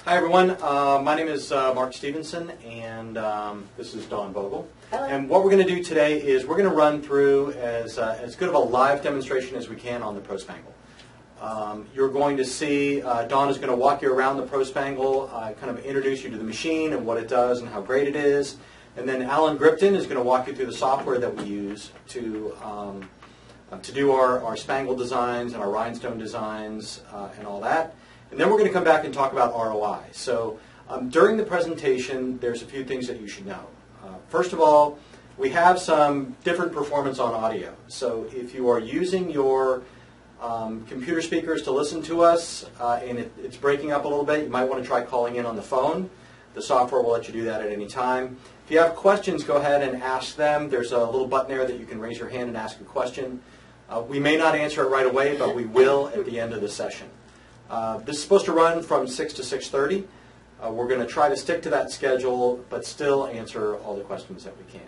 Hi everyone, my name is Mark Stevenson and this is Dawn Vogel. Hello. And what we're going to do today is we're going to run through as good of a live demonstration as we can on the ProSpangle. You're going to see, Dawn is going to walk you around the ProSpangle, kind of introduce you to the machine and what it does and how great it is. And then Alan Gripton is going to walk you through the software that we use to do our spangle designs and our rhinestone designs and all that. And then we're going to come back and talk about ROI. So during the presentation, there's a few things that you should know. First of all, we have some different performance on audio. So if you are using your computer speakers to listen to us and it's breaking up a little bit, you might want to try calling in on the phone. The software will let you do that at any time. If you have questions, go ahead and ask them. There's a little button there that you can raise your hand and ask a question. We may not answer it right away, but we will at the end of the session. This is supposed to run from 6 to 6:30. We're going to try to stick to that schedule, but still answer all the questions that we can.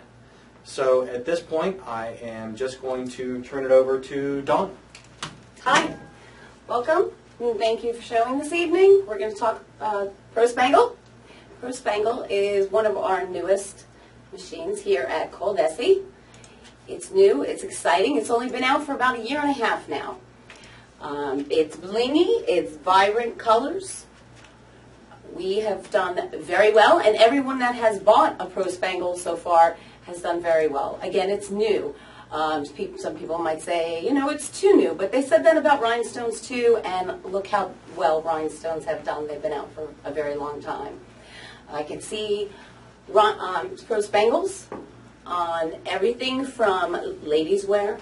So at this point, I am just going to turn it over to Dawn. Hi, welcome. Thank you for showing this evening. We're going to talk ProSpangle. ProSpangle is one of our newest machines here at Coldesi. It's new, it's exciting. It's only been out for about a year and a half now. It's blingy, it's vibrant colors. We have done very well, and everyone that has bought a ProSpangle so far has done very well. Again, it's new. Some people might say, you know, it's too new, but they said that about rhinestones too, and look how well rhinestones have done. They've been out for a very long time. I can see ProSpangles on everything from ladies' wear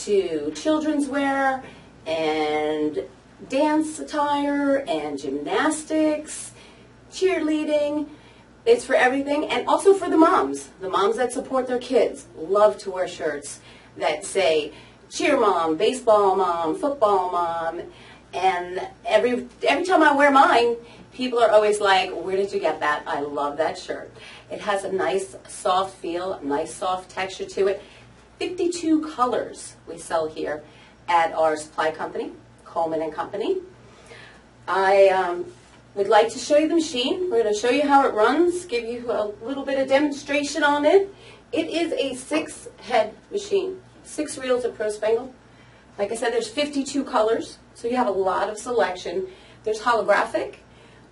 to children's wear, and dance attire, and gymnastics, cheerleading. It's for everything, and also for the moms that support their kids. Love to wear shirts that say cheer mom, baseball mom, football mom, and every time I wear mine, people are always like, where did you get that? I love that shirt. It has a nice soft feel, a nice soft texture to it. 52 colors we sell here at our supply company, Coleman & Company. I would like to show you the machine. We're going to show you how it runs, give you a little bit of demonstration on it. It is a 6-head machine, 6 reels of ProSpangle. Like I said, there's 52 colors, so you have a lot of selection. There's holographic,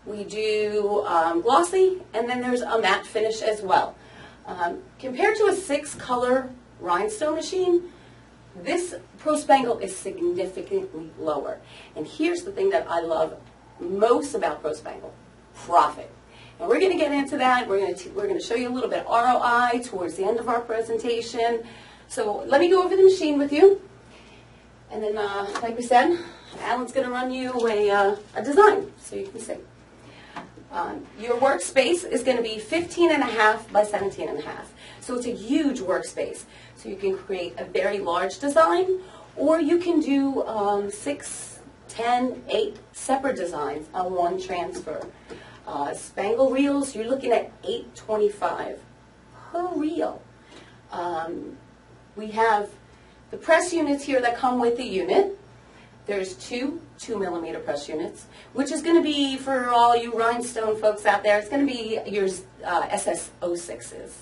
we do glossy, and then there's a matte finish as well. Compared to a 6-color rhinestone machine, this ProSpangle is significantly lower. And here's the thing that I love most about ProSpangle: profit. And we're going to get into that. We're going to show you a little bit of ROI towards the end of our presentation. So let me go over the machine with you. And then, like we said, Alan's going to run you a design so you can see. Your workspace is going to be 15.5 by 17.5. So it's a huge workspace. So you can create a very large design, or you can do 6, 10, 8 separate designs on one transfer. Spangle reels, you're looking at $8.25 per reel. We have the press units here that come with the unit. There's 2 2mm press units, which is going to be, for all you rhinestone folks out there, it's going to be your SS06s.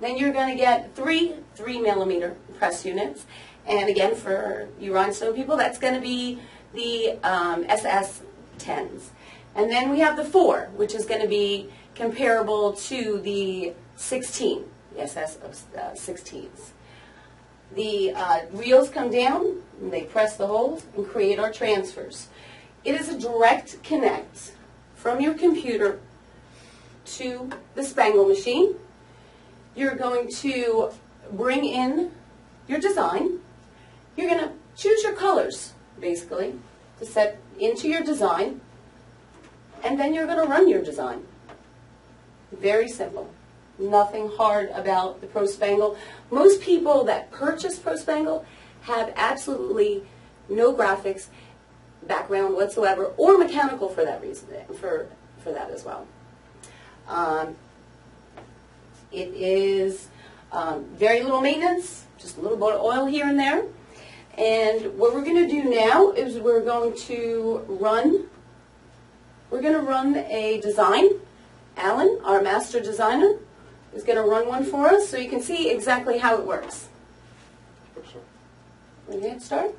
Then you're going to get 3 3mm press units. And again, for you rhinestone people, that's going to be the SS10s. And then we have the 4, which is going to be comparable to the 16, the SS16s. The reels come down, and they press the holes and create our transfers. It is a direct connect from your computer to the Spangle machine. You're going to bring in your design. You're going to choose your colors, basically, to set into your design, and then you're going to run your design. Very simple. Nothing hard about the ProSpangle. Most people that purchase ProSpangle have absolutely no graphics background whatsoever, or mechanical for that reason, for that as well. It is very little maintenance, just a little bit of oil here and there. And what we're going to do now is we're going to run we're going to run a design. Alan, our master designer, is going to run one for us so you can see exactly how it works. Ready to get started?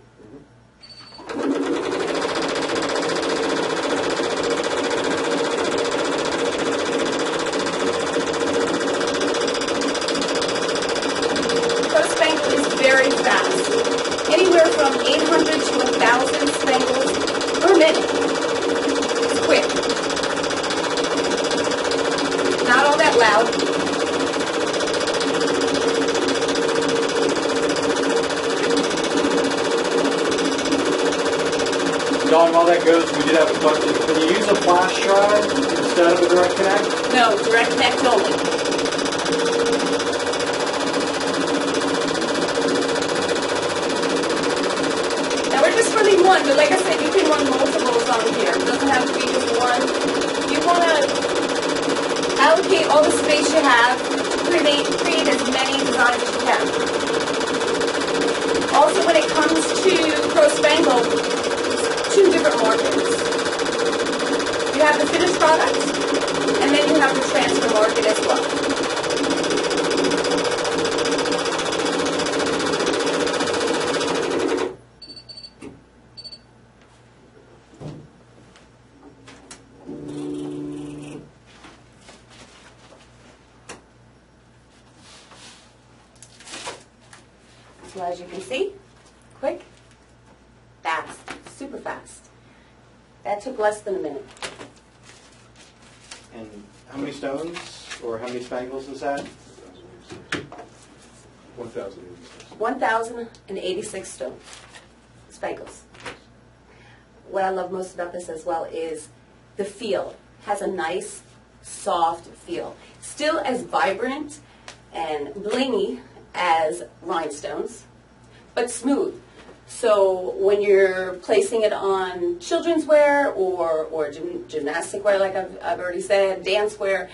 ProSpangle is very fast. Anywhere from 800 to 1,000 spangles per minute. It's quick. Not all that loud. Don, while that goes, we did have a question. Can you use a flash drive instead of a direct connect? No, direct connect only. Now we're just running one, but like I said, you can run multiples on here. It doesn't have to be just one. You want to allocate all the space you have, create as many designs as you can. Also, when it comes to ProSpangle, two different markets. You have the finished product, and then you have the transfer market as well. So as you can see, quick, fast. Super fast. That took less than a minute. And how many stones or how many spangles is that? 1,086. 1,086 stones. Spangles. What I love most about this as well is the feel. It has a nice, soft feel. Still as vibrant and blingy as rhinestones, but smooth. So when you're placing it on children's wear or gymnastic wear, like I've already said, dance wear,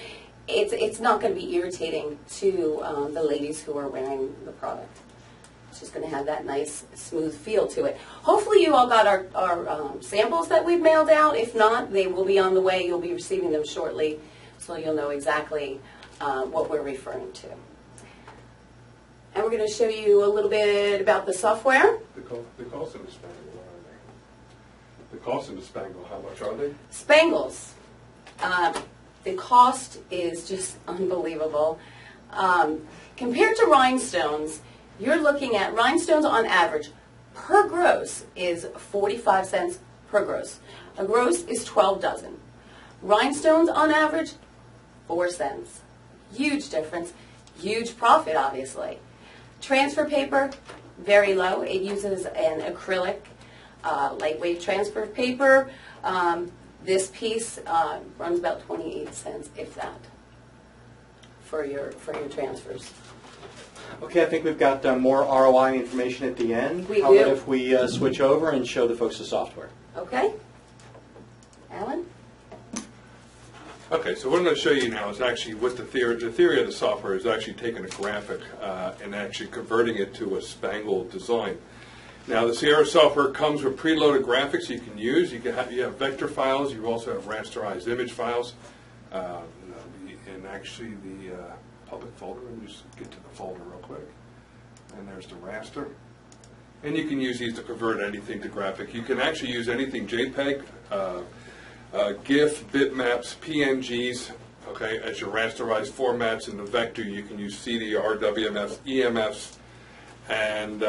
it's not going to be irritating to the ladies who are wearing the product. It's just going to have that nice, smooth feel to it. Hopefully you all got our samples that we've mailed out. If not, they will be on the way. You'll be receiving them shortly, so you'll know exactly what we're referring to. And we're going to show you a little bit about the software. The cost of the spangle, what are they? The cost of the spangle, how much are they? Spangles. The cost is just unbelievable. Compared to rhinestones, you're looking at rhinestones on average per gross is 45 cents per gross. A gross is 12 dozen. Rhinestones on average, 4 cents. Huge difference. Huge profit, obviously. Transfer paper, very low. It uses an acrylic, lightweight transfer paper. This piece runs about 28 cents, if that, for your transfers. Okay, I think we've got more ROI information at the end. How about if we switch over and show the folks the software? Okay. Alan? Okay, so what I'm going to show you now is actually what the theory of the software is actually taking a graphic and actually converting it to a spangle design. Now the Sierra software comes with preloaded graphics you can use. You have vector files. You also have rasterized image files. And actually the public folder, let me just get to the folder real quick. And there's the raster. And you can use these to convert anything to graphic. You can actually use anything JPEG, GIF, bitmaps, PNGs, okay, as your rasterized formats. In the vector, you can use CDR, WMFs, EMFs, and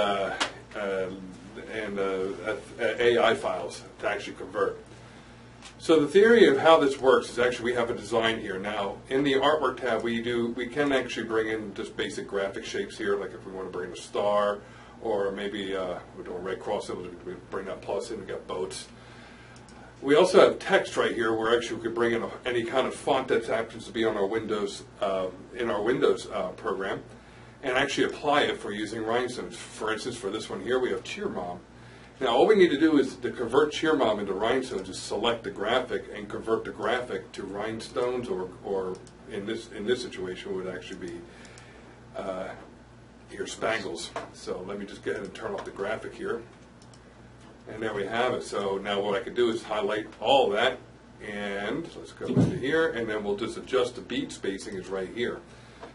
AI files to actually convert. So the theory of how this works is actually we have a design here. Now, in the artwork tab, we can actually bring in just basic graphic shapes here, like if we want to bring in a star, or maybe we're doing Red Cross symbols, we bring that plus in, we got boats. We also have text right here where actually we could bring in any kind of font that happens to be on our Windows, in our Windows program, and actually apply it for using rhinestones. For instance, for this one here, we have Cheer Mom. Now, all we need to do is to convert Cheer Mom into rhinestones is select the graphic and convert the graphic to rhinestones, or in this situation would actually be your spangles. So let me just go ahead and turn off the graphic here. And there we have it. So now what I could do is highlight all of that, And let's go into here, and then we'll just adjust the bead spacing is right here.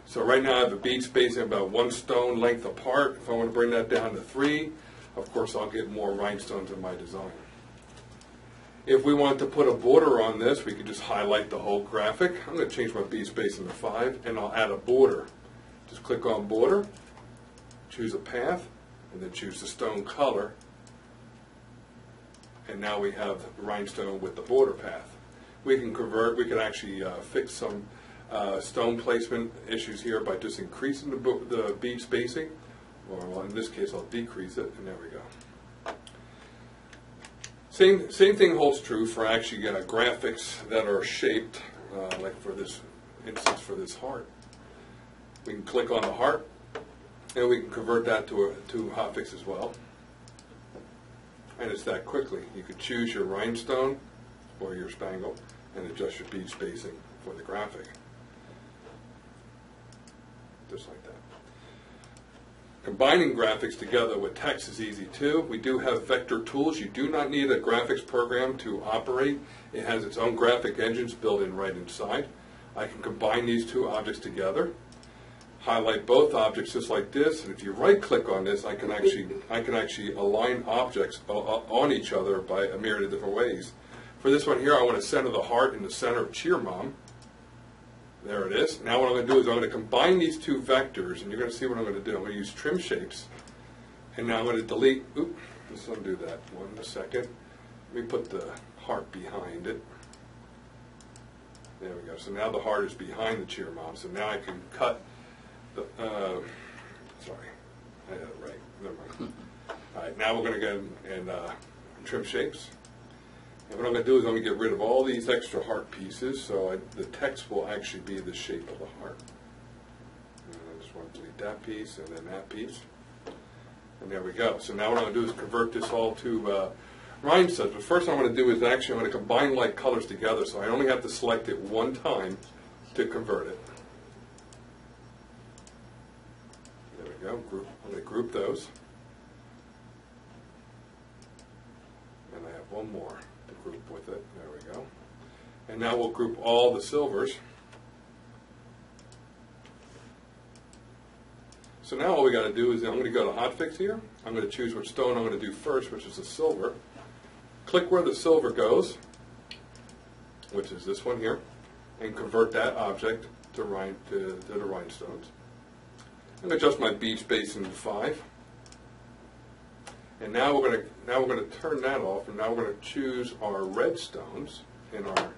So right now I have a bead spacing about 1 stone length apart. If I want to bring that down to 3, of course I'll get more rhinestones in my design. If we want to put a border on this, we could just highlight the whole graphic. I'm going to change my bead spacing to 5, and I'll add a border. Just click on border, choose a path, and then choose the stone color. And now we have the rhinestone with the border path. We can convert, we can actually fix some stone placement issues here by just increasing the bead spacing, or well, in this case I'll decrease it, and there we go. Same thing holds true for actually graphics that are shaped, like for this instance for this heart. We can click on the heart, and we can convert that to hotfix as well. And it's that quickly. You could choose your rhinestone or your spangle and adjust your bead spacing for the graphic. Just like that. Combining graphics together with text is easy too. We do have vector tools. You do not need a graphics program to operate. It has its own graphic engines built in right inside. I can combine these two objects together, highlight both objects just like this, and if you right click on this, I can actually align objects on each other by a myriad of different ways. For this one here, I want to center the heart in the center of Cheer Mom. There it is. Now what I'm going to do is I'm going to combine these two vectors, and you're going to see what I'm going to do. I'm going to use trim shapes, and now I'm going to delete, oops, let's undo that one second. Let me put the heart behind it. There we go. So now the heart is behind the Cheer Mom, so now I can cut sorry, I had it right. Never mind. All right, now we're going to go and trim shapes. And what I'm going to do is I'm going to get rid of all these extra heart pieces, so the text will actually be the shape of the heart. And I just want to delete that piece and then that piece. And there we go. So now what I'm going to do is convert this all to rhinestones. But first what I'm going to do is actually I'm going to combine light colors together, so I only have to select it one time to convert it. I'm going to group those, and I have one more to group with it. There we go. And now we'll group all the silvers. So now all we got to do is I'm going to go to hotfix here. I'm going to choose which stone I'm going to do first, which is the silver. Click where the silver goes, which is this one here, and convert that object to the rhinestones. I'm going to adjust my bead spacing to 5, and now we're going to turn that off, and now we're going to choose our red stones in our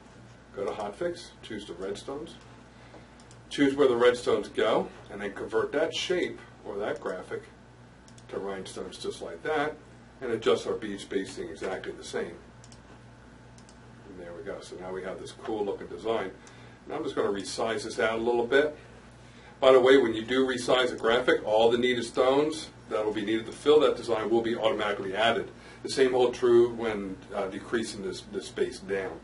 go to hotfix, choose the red stones, choose where the red stones go, and then convert that shape or that graphic to rhinestones just like that, and adjust our bead spacing exactly the same. And there we go. So now we have this cool looking design. And I'm just going to resize this out a little bit. By the way, when you do resize a graphic, all the needed stones that will be needed to fill that design will be automatically added. The same holds true when decreasing this space down.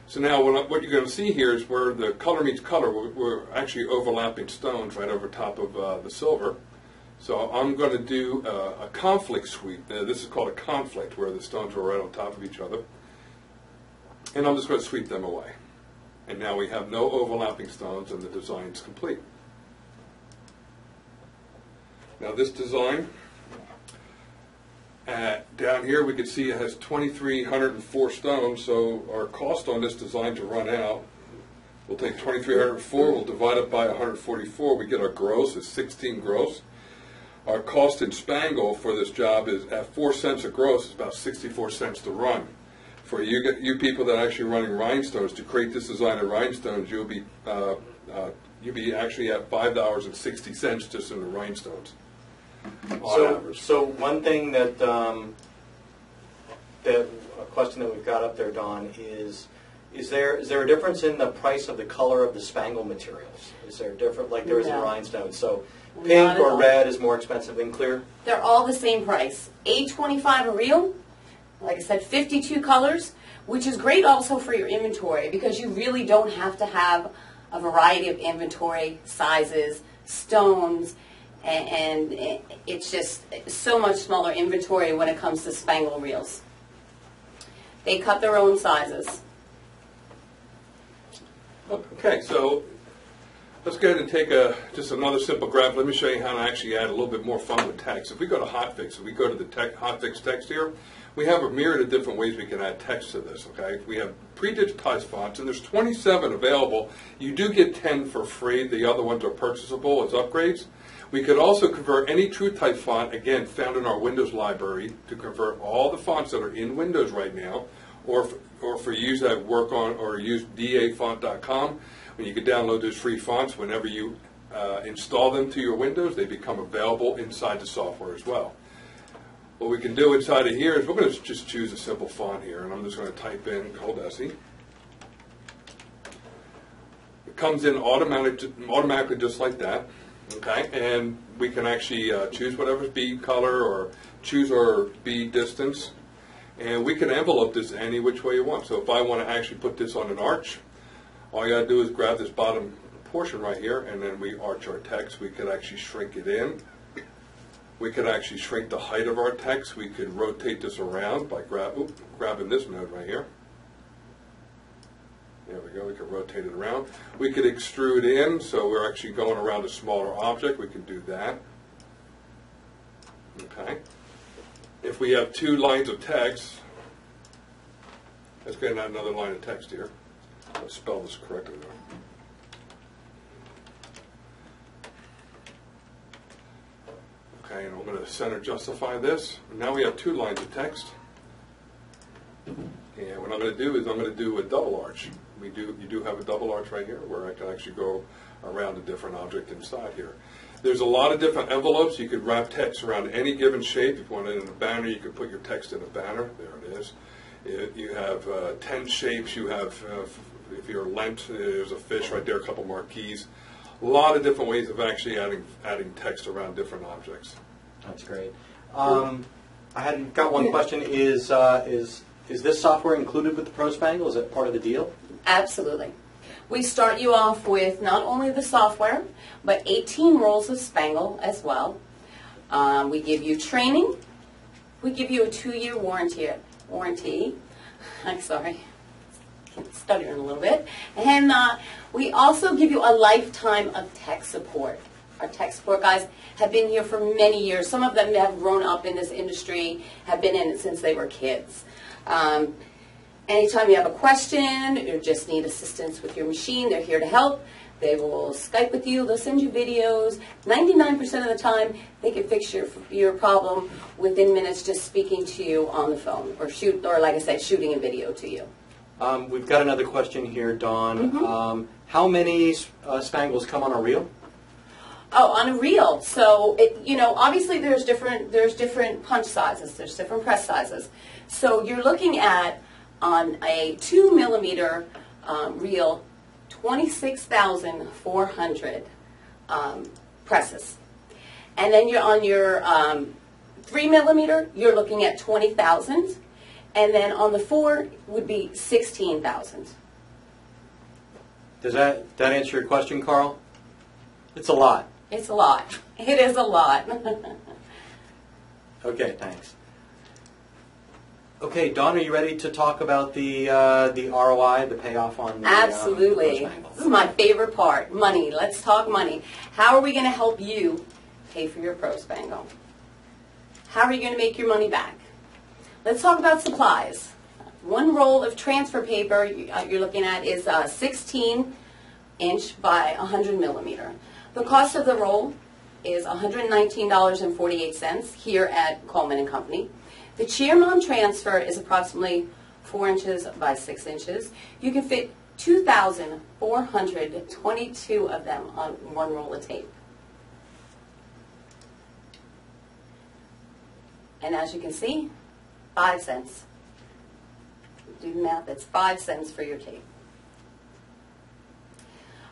So now what you're going to see here is where the color meets color. We're actually overlapping stones right over top of the silver. So I'm going to do a conflict sweep. This is called a conflict, where the stones are right on top of each other. And I'm just going to sweep them away. And now we have no overlapping stones, and the design is complete. Now this design, down here we can see it has 2,304 stones, so our cost on this design to run out, we'll take 2,304, we'll divide it by 144, we get our gross, is 16 gross. Our cost in Spangle for this job is at 4 cents a gross, it's about 64 cents to run. For you people that are actually running rhinestones, to create this design of rhinestones, you'll be actually at $5.60 just in the rhinestones. So one thing that a question that we've got up there, Don, is there a difference in the price of the color of the spangle materials? Is there a different, like there is in rhinestone? So pink or red is more expensive than clear? They're all the same price. $8.25 a reel. Like I said, 52 colors, which is great also for your inventory, because you really don't have to have a variety of inventory sizes, stones, and it's just so much smaller inventory when it comes to spangle reels. They cut their own sizes. Okay, so let's go ahead and take just another simple graph. Let me show you how to actually add a little bit more fun with text. If we go to hotfix, if we go to the hotfix text here, we have a myriad of different ways we can add text to this, okay? We have pre-digitized fonts, and there's 27 available. You do get 10 for free. The other ones are purchasable as upgrades. We could also convert any TrueType font, again, found in our Windows library, to convert all the fonts that are in Windows right now, or for use that work on, or use dafont.com. When you can download those free fonts, whenever you install them to your Windows, they become available inside the software as well. What we can do inside of here is we're going to just choose a simple font here, and I'm just going to type in Coldesi. It comes in automatically just like that, okay? And we can actually choose whatever bead color or choose our bead distance, and we can envelope this any which way you want. So if I want to actually put this on an arch, all you got to do is grab this bottom portion right here, and then we arch our text. We could actually shrink it in. We could actually shrink the height of our text. We could rotate this around by grabbing this node right here. There we go. We could rotate it around. We could extrude in, so we're actually going around a smaller object. We can do that. Okay. If we have two lines of text, let's get another line of text here. Let's spell this correctly though. Okay, and I'm going to center justify this. Now we have two lines of text. And what I'm going to do is I'm going to do a double arch. You do have a double arch right here where I can actually go around a different object inside here. There's a lot of different envelopes. You could wrap text around any given shape. If you want it in a banner, you could put your text in a banner. There it is. You have 10 shapes. You have, if you're Lent, there's a fish right there, a couple marquees. A lot of different ways of actually adding text around different objects. That's great. I had got one question. Is this software included with the ProSpangle? Is it part of the deal? Absolutely. We start you off with not only the software, but 18 rolls of Spangle as well. We give you training. We give you a 2-year warranty. I'm sorry. Stuttering a little bit. And we also give you a lifetime of tech support. Our tech support guys have been here for many years. Some of them have grown up in this industry, have been in it since they were kids. Anytime you have a question or just need assistance with your machine, they're here to help. They will Skype with you. They'll send you videos. 99% of the time, they can fix your problem within minutes just speaking to you on the phone or like I said, shooting a video to you. We've got another question here, Dawn. Mm-hmm. How many spangles come on a reel? Oh, on a reel. So, obviously there's different punch sizes. There's different press sizes. So you're looking at, on a 2 millimeter reel, 26,400 presses. And then you're on your 3 millimeter, you're looking at 20,000. And then on the 4 would be 16,000. Does that answer your question, Carl? It's a lot. It's a lot. It is a lot. Okay, thanks. Okay, Dawn, are you ready to talk about the ROI, the payoff on the Absolutely. ProSpangle? This is my favorite part, money. Let's talk money. How are we going to help you pay for your ProSpangle? How are you going to make your money back? Let's talk about supplies. One roll of transfer paper you're looking at is 16 inch by 100 millimeter. The cost of the roll is $119.48 here at Coleman & Company. The Cheermon transfer is approximately 4 inches by 6 inches. You can fit 2,422 of them on one roll of tape. And as you can see, 5 cents. Do the math, that's 5 cents for your tape.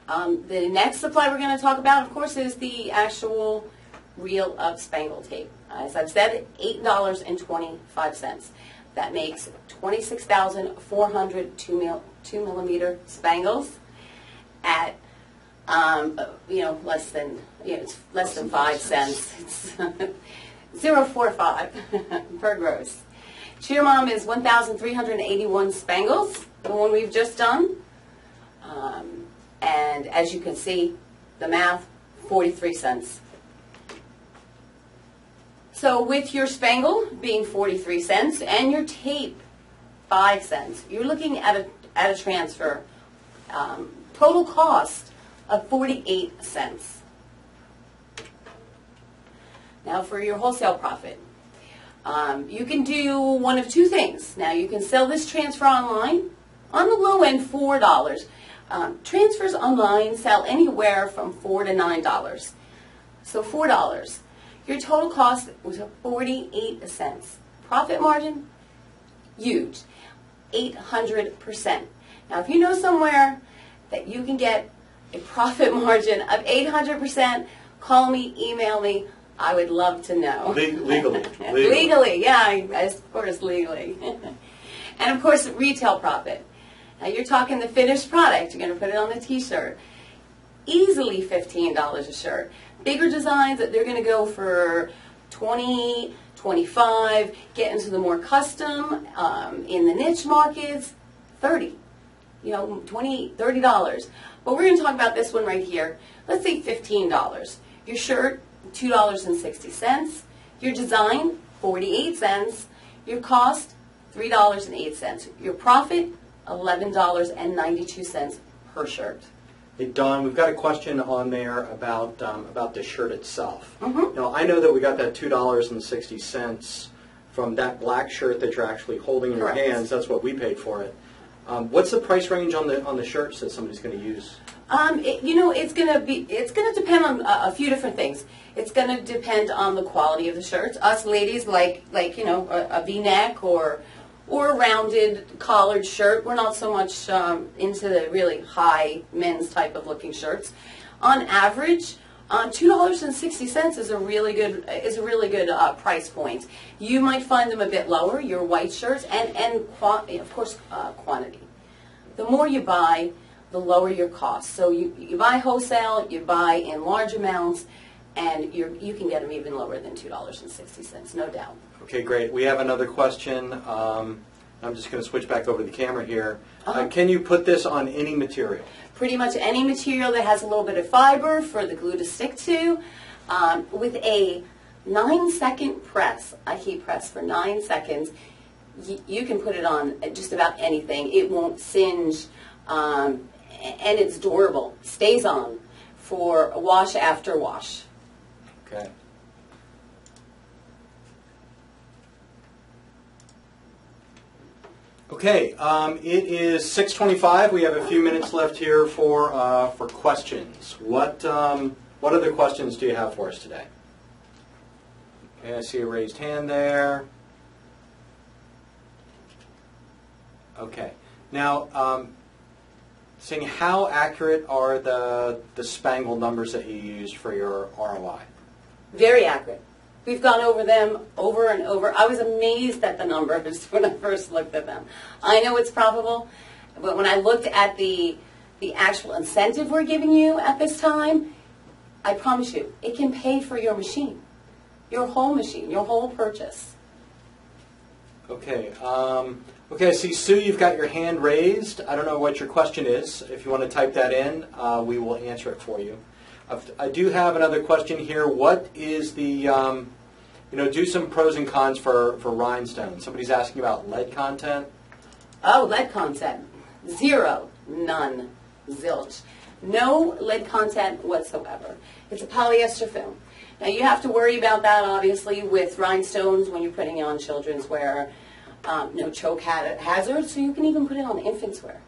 The next supply we're going to talk about, of course, is the actual reel of Spangle tape. As I've said, $8.25. That makes 26,400 2 millimeter spangles at less than 5 cents. It's 0.45 per gross. Cheermom is 1,381 spangles, the one we've just done. And as you can see, the math, 43 cents. So with your spangle being 43 cents and your tape 5 cents, you're looking at a transfer total cost of 48 cents. Now for your wholesale profit, you can do one of two things. Now you can sell this transfer online. On the low end, $4. Transfers online sell anywhere from $4 to $9. So $4. Your total cost was 48 cents. Profit margin, huge, 800%. Now if you know somewhere that you can get a profit margin of 800%, call me, email me. I would love to know. Legally. Legally, yeah, of course, legally. And of course, retail profit. Now you're talking the finished product. You're going to put it on the t-shirt. Easily $15 a shirt. Bigger designs, they're going to go for $20, $25. Get into the more custom, in the niche markets, $30. You know, $20, $30. But we're going to talk about this one right here. Let's say $15. Your shirt, $2.60. Your design, 48 cents. Your cost, $3.08. Your profit, $11.92 per shirt. Hey, Dawn, we've got a question on there about the shirt itself. Mm-hmm. Now, I know that we got that $2.60 from that black shirt that you're actually holding in Correct. your hands. That's what we paid for it. What's the price range on the shirts that somebody's going to use? It's going to depend on a few different things. It's going to depend on the quality of the shirts. Us ladies like a V-neck or a rounded collared shirt. We're not so much into the really high men's type of looking shirts. On average, $2.60 is a really good price point. You might find them a bit lower. Your white shirts and of course quantity. The more you buy, the lower your cost. So you buy wholesale, you buy in large amounts, and you can get them even lower than $2.60, no doubt. Okay, great. We have another question. I'm just going to switch back over to the camera here. Uh-huh. Can you put this on any material? Pretty much any material that has a little bit of fiber for the glue to stick to. With a 9-second press, a heat press for 9 seconds, you can put it on just about anything. It won't singe, and it's durable. Stays on for wash after wash. Okay. Okay, it is 6:25. We have a few minutes left here for questions. What other questions do you have for us today? Okay, I see a raised hand there. Okay, now, saying how accurate are the spangle numbers that you used for your ROI? Very accurate. We've gone over them over and over. I was amazed at the numbers when I first looked at them. I know it's probable, but when I looked at the actual incentive we're giving you at this time, I promise you, it can pay for your machine, your whole purchase. Okay. Okay, I see, Sue, you've got your hand raised. I don't know what your question is. If you want to type that in, we will answer it for you. I do have another question here. What is the, do some pros and cons for rhinestones. Somebody's asking about lead content. Oh, lead content. 0. None. Zilch. No lead content whatsoever. It's a polyester film. Now you have to worry about that obviously with rhinestones when you're putting it on children's wear. No choke hazard, so you can even put it on infants' wear.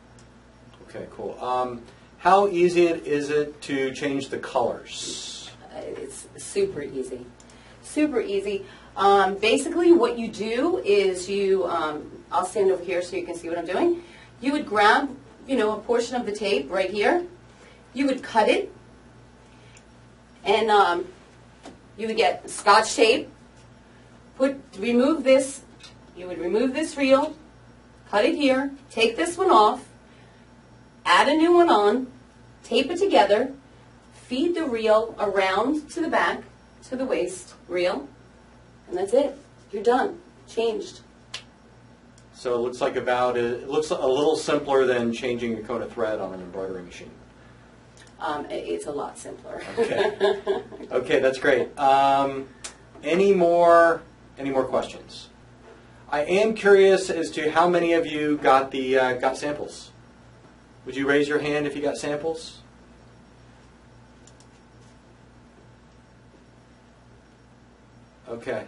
Okay, cool. How easy is it to change the colors? It's super easy. Super easy. Basically what you do is I'll stand over here so you can see what I'm doing. You would grab, a portion of the tape right here. You would cut it, and you would get Scotch tape. Remove this. You would remove this reel, cut it here, take this one off, add a new one on, tape it together, feed the reel around to the back, to the waist reel, and that's it. You're done. Changed. So it looks like it looks a little simpler than changing a cone of thread on an embroidery machine. It's a lot simpler. Okay. Okay, that's great. Any more questions? I am curious as to how many of you got got samples. Would you raise your hand if you got samples? Okay,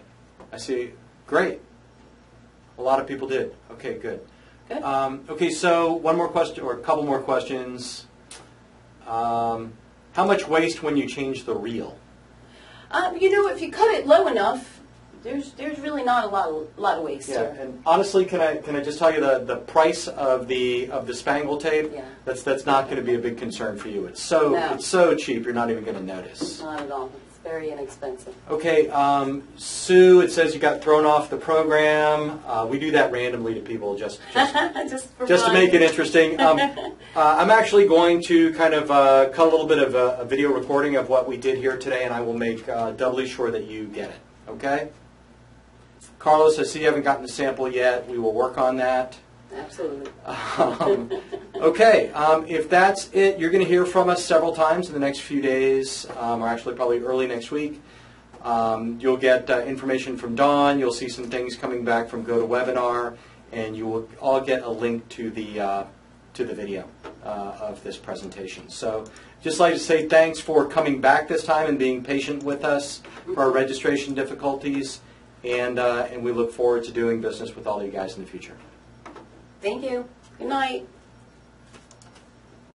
I see. Great. A lot of people did. Okay, good. Good. Okay, so one more question, or a couple more questions. How much waste when you change the reel? If you cut it low enough, there's really not a lot of waste Yeah, here. and honestly, can I just tell you the price of the spangle tape? Yeah. That's not going to be a big concern for you. It's No. so cheap, you're not even going to notice. Not at all. It's very inexpensive. Okay, Sue, it says you got thrown off the program. We do that randomly to people just Just to fun. make it interesting. I'm actually going to kind of cut a little bit of a video recording of what we did here today, and I will make doubly sure that you get it. Okay? Carlos, I see you haven't gotten the sample yet. We will work on that. Absolutely. Okay, if that's it, you're going to hear from us several times in the next few days, or actually probably early next week. You'll get information from Dawn. You'll see some things coming back from GoToWebinar, and you will all get a link to the video of this presentation. So, just like to say thanks for coming back this time and being patient with us for our registration difficulties, and we look forward to doing business with all of you guys in the future. Thank you. Good night.